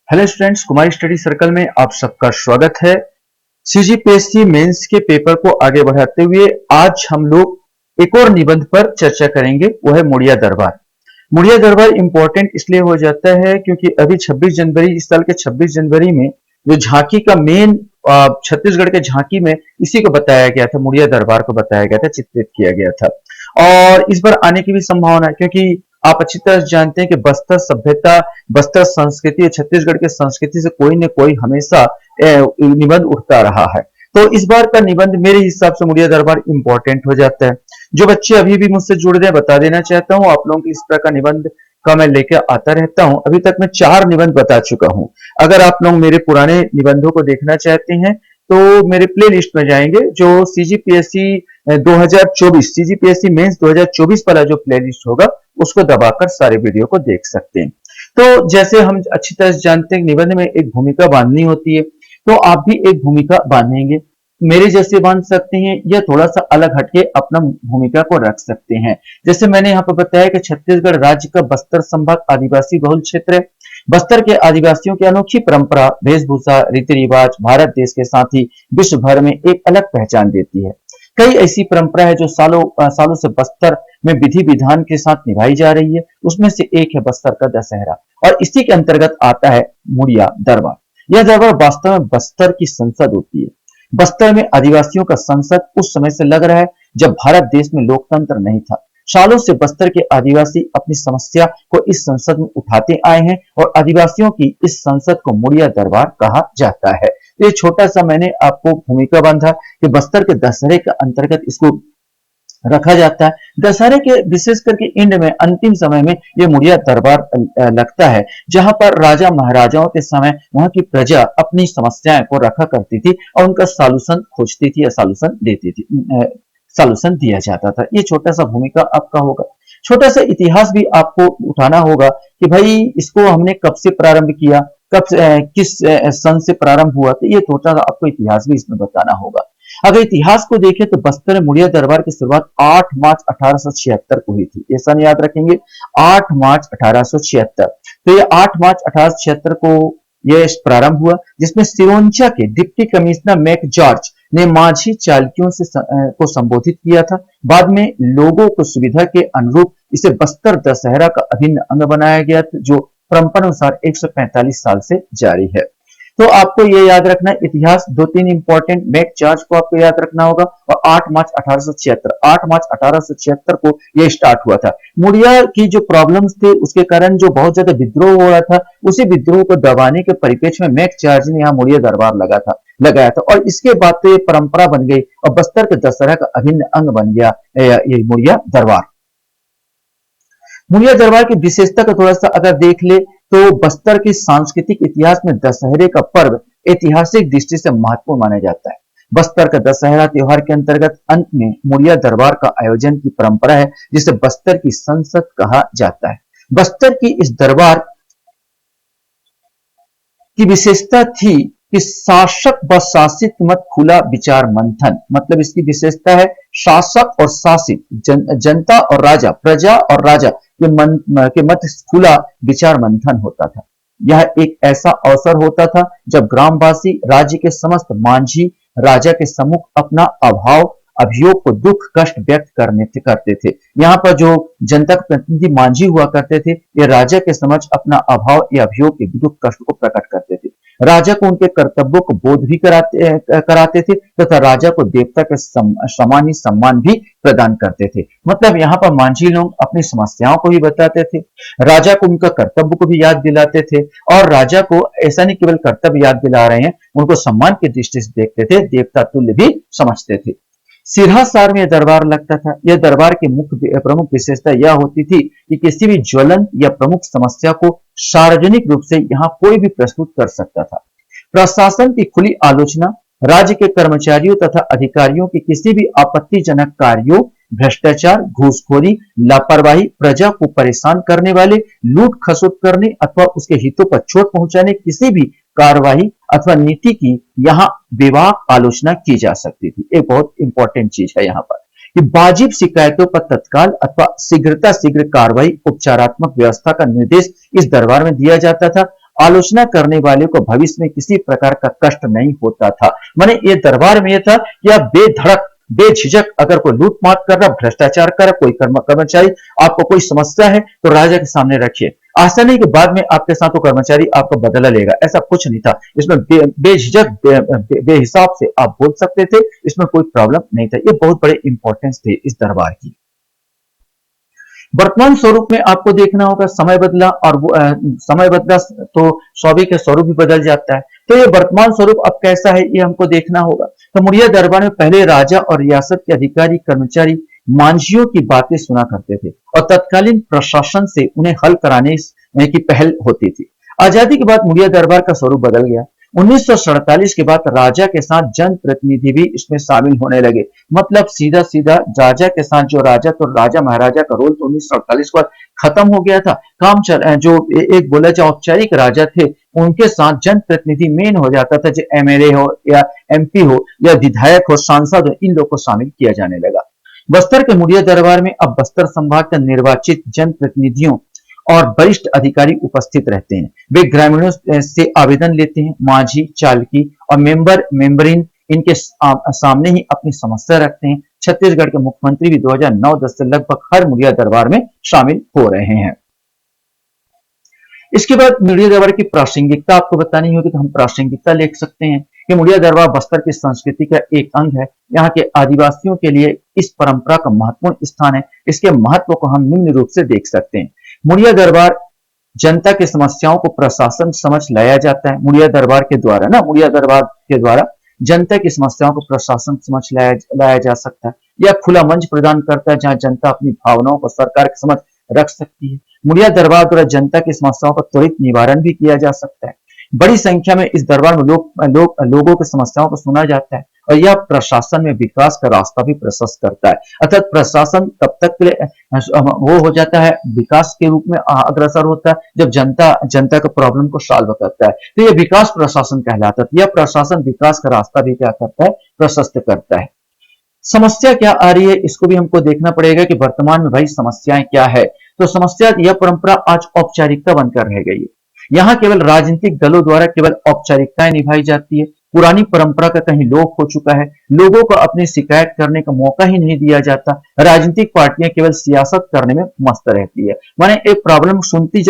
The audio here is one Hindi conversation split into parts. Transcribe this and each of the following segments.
हेलो स्टूडेंट्स, कुमारी स्टडी सर्कल में आप सबका स्वागत है। सीजीपीएससी मेंस के पेपर को आगे बढ़ाते हुए आज हम लोग एक और निबंध पर चर्चा करेंगे, वो है मुड़िया दरबार। मुड़िया दरबार इंपॉर्टेंट इसलिए हो जाता है क्योंकि अभी 26 जनवरी, इस साल के 26 जनवरी में जो झांकी का मेन छत्तीसगढ़ के झांकी में इसी को बताया गया था, मुड़िया दरबार को बताया गया था, चित्रित किया गया था। और इस बार आने की भी संभावना है क्योंकि आप अच्छी तरह से जानते हैं कि बस्तर सभ्यता, बस्तर संस्कृति और छत्तीसगढ़ की संस्कृति से कोई न कोई हमेशा निबंध उठता रहा है। तो इस बार का निबंध मेरे हिसाब से मुड़िया दरबार इंपॉर्टेंट हो जाता है। जो बच्चे अभी भी मुझसे जुड़ रहे हैं, बता देना चाहता हूँ, आप लोगों की इस तरह का निबंध का मैं लेकर आता रहता हूँ। अभी तक मैं 4 निबंध बता चुका हूँ। अगर आप लोग मेरे पुराने निबंधों को देखना चाहते हैं तो मेरे प्ले लिस्ट में जाएंगे, जो सीजीपीएससी 2024 सीजीपीएससी मेंस 2024 वाला जो प्ले लिस्ट होगा उसको दबाकर सारे वीडियो को देख सकते हैं। तो जैसे हम अच्छी तरह से जानते हैं, निबंध में एक भूमिका बांधनी होती है, तो आप भी एक भूमिका बांधेंगे, मेरे जैसे बांध सकते हैं या थोड़ा सा अलग हटके अपना भूमिका को रख सकते हैं। जैसे मैंने यहाँ पर बताया कि छत्तीसगढ़ राज्य का बस्तर संभाग आदिवासी बहुल क्षेत्र है। बस्तर के आदिवासियों की अनोखी परंपरा, वेशभूषा, रीति रिवाज भारत देश के साथ ही विश्व भर में एक अलग पहचान देती है। कई ऐसी परंपरा है जो सालों से बस्तर में विधि विधान के साथ निभाई जा रही है। उसमें से एक है बस्तर का दशहरा और इसी के अंतर्गत आता है मुड़िया दरबार। यह दरबार वास्तव में बस्तर की संसद होती है। बस्तर में आदिवासियों का संसद उस समय से लग रहा है जब भारत देश में लोकतंत्र नहीं था। सालों से बस्तर के आदिवासी अपनी समस्या को इस संसद में उठाते आए हैं और आदिवासियों की इस संसद को मुड़िया दरबार कहा जाता है। ये छोटा सा मैंने आपको भूमिका बांधा कि बस्तर के दशहरे के अंतर्गत इसको रखा जाता है। दशहरे के विशेष करके एंड में, अंतिम समय में ये मुड़िया दरबार लगता है, जहां पर राजा महाराजाओं के समय वहां की प्रजा अपनी समस्याएं को रखा करती थी और उनका सॉल्यूशन खोजती थी या सॉल्यूशन देती थी, सॉल्यूशन दिया जाता था। ये छोटा सा भूमिका आपका होगा। छोटा सा इतिहास भी आपको उठाना होगा कि भाई इसको हमने कब से प्रारंभ किया, किस सन से प्रारंभ हुआ, तो ये छोटा सा आपको इतिहास भी इसमें बताना होगा। अगर इतिहास को देखें तो बस्तर में मुड़िया दरबार की शुरुआत 8 मार्च 1876 को हुई थी। ये सन याद रखेंगे, 8 मार्च 1876। तो ये 8 मार्च 1876 को यह प्रारंभ हुआ, जिसमें सिरोंचा के डिप्टी कमिश्नर मैक जॉर्ज ने माझी चालुक्यों को संबोधित किया था। बाद में लोगों को सुविधा के अनुरूप इसे बस्तर दशहरा का अभिन्न अंग बनाया गया, जो परंपरा अनुसार 145 साल से जारी है। तो आपको ये याद रखना, इतिहास 2-3 इंपॉर्टेंट, मैक जॉर्ज को आपको याद रखना होगा और 8 मार्च 1876 को ये स्टार्ट हुआ था। मुड़िया की जो प्रॉब्लम्स थे उसके कारण जो बहुत ज्यादा विद्रोह हो रहा था, उसी विद्रोह को दबाने के परिप्रेक्ष्य में मैक जॉर्ज ने यहाँ मुड़िया दरबार लगाया था और इसके बाद तो ये परंपरा बन गई और बस्तर के दशहरा का अभिन्न अंग बन गया ये मुड़िया दरबार। मुड़िया दरबार की विशेषता को थोड़ा सा अगर देख ले तो बस्तर के सांस्कृतिक इतिहास में दशहरे का पर्व ऐतिहासिक दृष्टि से महत्वपूर्ण माना जाता है। बस्तर का दशहरा त्योहार के अंतर्गत अंत में मुड़िया दरबार का आयोजन की परंपरा है, जिसे बस्तर की संसद कहा जाता है। बस्तर की इस दरबार की विशेषता थी कि शासक व शासित मत खुला विचार मंथन, मतलब इसकी विशेषता है शासक और शासित, जनता और राजा, प्रजा और राजा के मत खुला विचार मंथन होता था। यह एक ऐसा अवसर होता था जब ग्रामवासी राज्य के समस्त मांझी राजा के सम्मुख अपना अभियोग को दुख कष्ट व्यक्त करते थे। यहाँ पर जो जनता के प्रतिनिधि मांझी हुआ करते थे, ये राजा के समक्ष अपना अभाव या अभियोग के दुख कष्ट को प्रकट करते थे। राजा को उनके कर्तव्यों को बोध भी कराते थे तथा राजा को देवता के समान ही सम्मान भी प्रदान करते थे। मतलब यहाँ पर मांझी लोग अपनी समस्याओं को भी बताते थे, राजा को उनका कर्तव्य को भी याद दिलाते थे और राजा को ऐसा नहीं केवल कर्तव्य याद दिला रहे हैं, उनको सम्मान की दृष्टि से देखते थे, देवता तुल्य भी समझते थे। सिरहा में यह दरबार लगता था। यह दरबार की मुख्य प्रमुख विशेषता यह होती थी कि किसी भी ज्वलंत या प्रमुख समस्या को सार्वजनिक रूप से यहाँ कोई भी प्रस्तुत कर सकता था। प्रशासन की खुली आलोचना, राज्य के कर्मचारियों तथा अधिकारियों के किसी भी आपत्तिजनक कार्यों, भ्रष्टाचार, घूसखोरी, लापरवाही, प्रजा को परेशान करने वाले, लूट खसोट करने अथवा उसके हितों पर चोट पहुंचाने किसी भी कार्यवाही अथवा नीति की यहाँ बेबाक आलोचना की जा सकती थी। एक बहुत इंपॉर्टेंट चीज है यहाँ पर कि वाजिब शिकायतों पर तत्काल अथवा शीघ्र कार्रवाई, उपचारात्मक व्यवस्था का निर्देश इस दरबार में दिया जाता था। आलोचना करने वाले को भविष्य में किसी प्रकार का कष्ट नहीं होता था। माने ये दरबार में ये था कि आप बेधड़क बेझिझक अगर कोई लूटमाट कर रहा, भ्रष्टाचार कर रहा, कोई कर्मचारी आपको कोई समस्या है तो राजा के सामने रखिए। ऐसा नहीं कि बाद में आपके साथ वो कर्मचारी आपको बदला लेगा, ऐसा कुछ नहीं था। इसमें बेझिझक बेहिसाब से आप बोल सकते थे, इसमें कोई प्रॉब्लम नहीं था। ये बहुत बड़े इंपॉर्टेंस थे इस दरबार की। वर्तमान स्वरूप में आपको देखना होगा, समय बदला और समय बदला तो स्वाभाविक है स्वरूप भी बदल जाता है। तो ये वर्तमान स्वरूप अब कैसा है ये हमको देखना होगा। तो मुड़िया दरबार में पहले राजा और रियासत के अधिकारी कर्मचारी मांझियों की बातें सुना करते थे और तत्कालीन प्रशासन से उन्हें हल कराने की पहल होती थी। आजादी के बाद मुड़िया दरबार का स्वरूप बदल गया। 1947 के बाद राजा के साथ जन प्रतिनिधि भी इसमें शामिल होने लगे। मतलब सीधा सीधा राजा के साथ जो राजा तो राजा महाराजा का रोल तो 1948 के बाद खत्म हो गया था। काम जो एक बोला जाए औपचारिक राजा थे उनके साथ जन प्रतिनिधि मेन हो जाता था, जो एमएलए हो या एमपी हो या विधायक हो सांसद हो, इन लोग को शामिल किया जाने लगा। बस्तर के मुड़िया दरबार में अब बस्तर संभाग के निर्वाचित जन प्रतिनिधियों और वरिष्ठ अधिकारी उपस्थित रहते हैं। वे ग्रामीणों से आवेदन लेते हैं। मांझी, चालकी और मेंबरिन इनके सामने ही अपनी समस्या रखते हैं। छत्तीसगढ़ के मुख्यमंत्री भी 2009-10 से लगभग हर मुड़िया दरबार में शामिल हो रहे हैं। इसके बाद मुड़िया दरबार की प्रासंगिकता आपको बतानी होगी, तो हम प्रासंगिकता लिख सकते हैं कि मुड़िया दरबार बस्तर की संस्कृति का एक अंग है। यहाँ के आदिवासियों के लिए इस परंपरा का महत्वपूर्ण स्थान है। इसके महत्व को हम निम्न रूप से देख सकते हैं। मुड़िया दरबार जनता की समस्याओं को प्रशासन समझ लाया जाता है। मुड़िया दरबार के द्वारा जनता की समस्याओं को प्रशासन समझ लाया जा सकता है। यह खुला मंच प्रदान करता है जहां जनता अपनी भावनाओं को सरकार के समझ रख सकती है। मुड़िया दरबार द्वारा जनता की समस्याओं का त्वरित निवारण भी किया जा सकता है। बड़ी संख्या में इस दरबार में लोगों की समस्याओं को सुना जाता है और यह प्रशासन में विकास का रास्ता भी प्रशस्त करता है। अर्थात प्रशासन तब तक के लिए वो हो जाता है, विकास के रूप में अग्रसर होता है जब जनता का प्रॉब्लम को सॉल्व करता है। तो यह विकास प्रशासन कहलाता है। यह प्रशासन विकास का रास्ता भी क्या करता है, प्रशस्त करता है। समस्या क्या आ रही है इसको भी हमको देखना पड़ेगा कि वर्तमान में भाई समस्याएं क्या है। तो समस्या यह परंपरा आज औपचारिकता बनकर रह गई है। यहाँ केवल राजनीतिक दलों द्वारा केवल औपचारिकताएं निभाई जाती है। पुरानी परंपरा का कहीं लोप हो चुका है। लोगों को अपनी शिकायत करने का मौका ही नहीं दिया जाता। राजनीतिक पार्टियां केवल सियासत करने में मस्त रहती है। माने एक प्रॉब्लम सुनती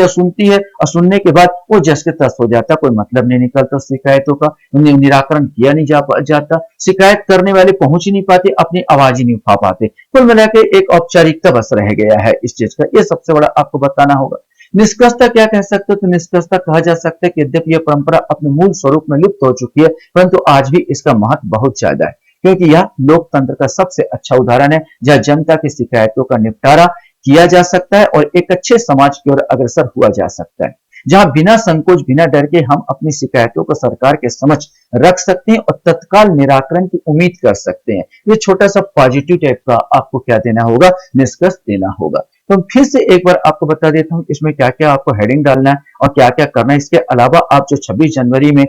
है और सुनने के बाद वो जस के तस हो जाता, कोई मतलब नहीं निकलता शिकायतों का, निराकरण किया नहीं जाता। शिकायत करने वाले पहुंच ही नहीं पाते, अपनी आवाज ही नहीं उठा पाते। कुल मिलाकर एक औपचारिकता बस रह गया है इस चीज का। ये सबसे बड़ा आपको बताना होगा। निष्कर्षता क्या कह सकते हो, तो निष्कर्षता कहा जा सकता है कि यद्यपि यह परंपरा अपने मूल स्वरूप में लुप्त हो चुकी है, परंतु आज भी इसका महत्व बहुत ज्यादा है, क्योंकि यह लोकतंत्र का सबसे अच्छा उदाहरण है जहां जनता की शिकायतों का निपटारा किया जा सकता है और एक अच्छे समाज की ओर अग्रसर हुआ जा सकता है, जहां बिना संकोच बिना डर के हम अपनी शिकायतों को सरकार के समक्ष रख सकते हैं और तत्काल निराकरण की उम्मीद कर सकते हैं। ये छोटा सा पॉजिटिव टाइप का आपको क्या देना होगा, निष्कर्ष देना होगा। तो फिर से एक बार आपको बता देता हूं इसमें क्या क्या आपको हेडिंग डालना है और क्या क्या करना है। इसके अलावा आप जो 26 जनवरी में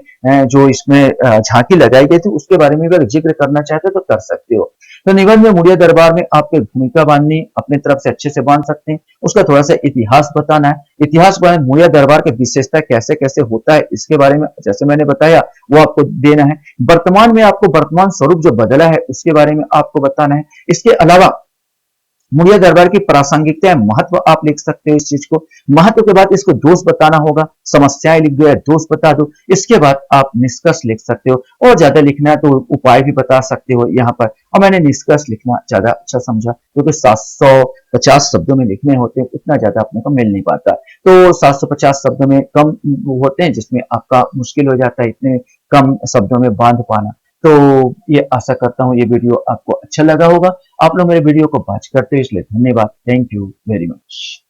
जो इसमें झांकी लगाई गई थी उसके बारे में भी अगर जिक्र करना चाहते हो तो कर सकते हो। तो निबंध में मुड़िया दरबार में आपको भूमिका बांधनी अपने तरफ से अच्छे से बांध सकते हैं। उसका थोड़ा सा इतिहास बताना है। इतिहास बारे में मुड़िया दरबार की विशेषता कैसे कैसे होता है इसके बारे में जैसे मैंने बताया वो आपको देना है। वर्तमान में आपको वर्तमान स्वरूप जो बदला है उसके बारे में आपको बताना है। इसके अलावा मुड़िया दरबार की प्रासंगिकता महत्व आप लिख सकते हो। इस चीज को महत्व के बाद इसको दोष बताना होगा, समस्याएं लिख दो या दोष बता दो। इसके बाद आप निष्कर्ष लिख सकते हो और ज्यादा लिखना है तो उपाय भी बता सकते हो यहाँ पर। और मैंने निष्कर्ष लिखना ज्यादा अच्छा समझा क्योंकि 750 शब्दों में लिखने होते हैं, उतना ज्यादा अपने को मिल नहीं पाता। तो 750 शब्दों में कम होते हैं जिसमें आपका मुश्किल हो जाता है इतने कम शब्दों में बांध पाना। तो ये आशा करता हूं ये वीडियो आपको अच्छा लगा होगा। आप लोग मेरे वीडियो को वॉच करते हो इसलिए धन्यवाद। Thank you very much.